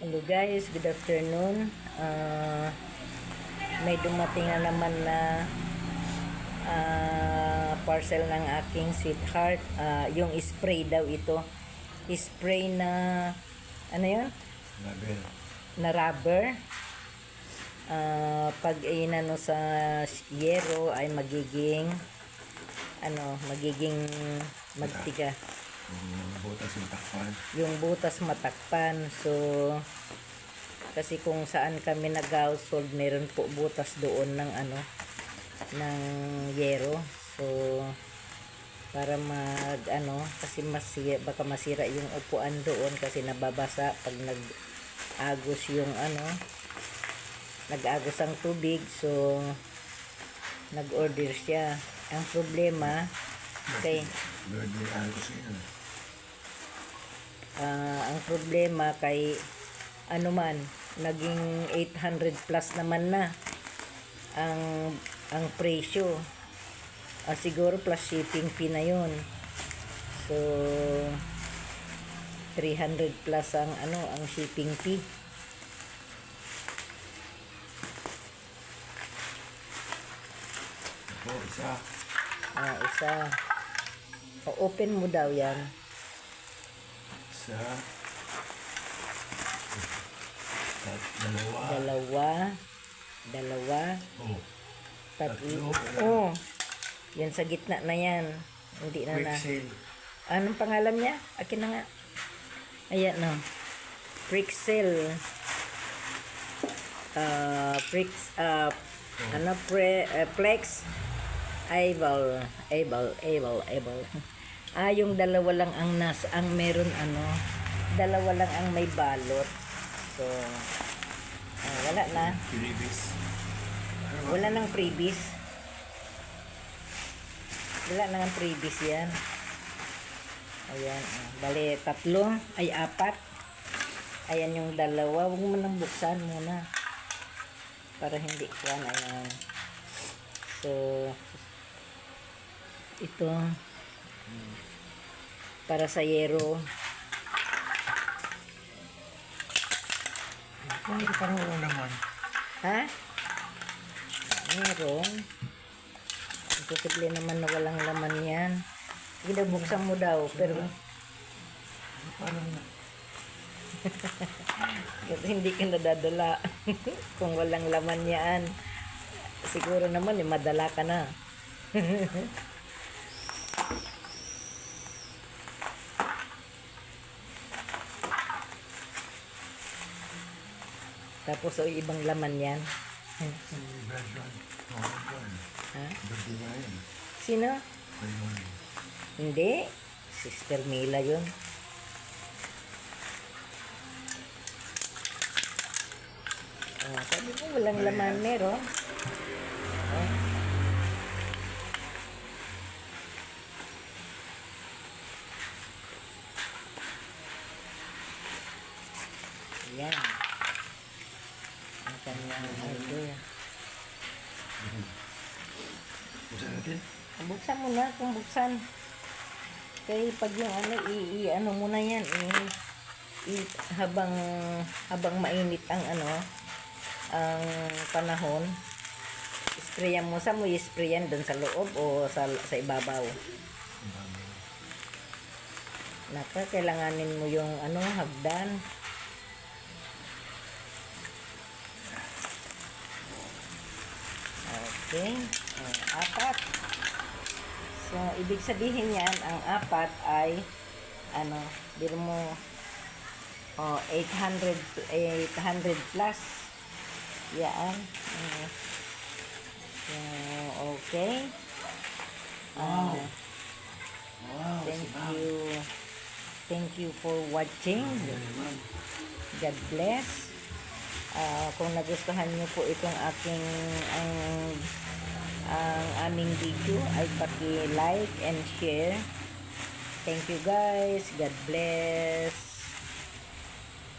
Hello guys, good afternoon. May dumating na naman na parcel ng aking sweetheart. Yung spray daw ito. Spray na, ano yun? Rubber. Na rubber. Pag inano sa yero ay magiging magtiga. Yung butas matakpan. Yung butas matakpan. So kasi kung saan kami nag-household, meron po butas doon ng ng yero. So para kasi baka masira yung upuan doon kasi nababasa pag nag-agos yung nag-agos ang tubig. So nag-order siya. Ang problema ang problema kay naging 800 plus naman na ang presyo. Siguro plus shipping fee na yun. So 300 plus ang shipping fee. Isa. Open mo daw yan. Dalawa. Tatlo. Yan sa gitna na yan. Hindi na na. Anong pangalan niya? Akin na nga. Ayan no. Prixel. Plex. Able. Yung dalawa lang ang meron dalawa lang ang may balot. So wala na. Wala nang freebies. Wala nang freebies yan. Ayan. Bali, apat. Ayan yung dalawa. Huwag mo nang buksan muna. Para hindi yan. Ayan. So, ito. Para sa yero. Hindi pa rin naman. Ha? Meron. Imposible naman na walang laman yan. Sige, buksan mo daw. Pero Parang kasi hindi ka nadadala. Kung walang laman yan. Siguro naman madala ka na. Tapos ibang laman yan. Ha? Sino? Hindi. Sister Mila yun. Sabi ko walang laman, meron. Yan. Ang kanyang order. buksan natin. Buksan mo na kung buksan. Kaya pag yung mo na yan, habang mainit ang ang panahon, sprayan mo. Saan mo i-sprayan? Doon sa loob o sa ibabaw? Kailanganin mo yung hagdan. Okay. Apat. So, ibig sabihin yan, ang apat ay biro mo 800 plus. Yan. So, okay. Wow. Thank you for watching. God bless. Kung nagustuhan niyo po itong ang aming video, ay paki-like and share. Thank you guys. God bless.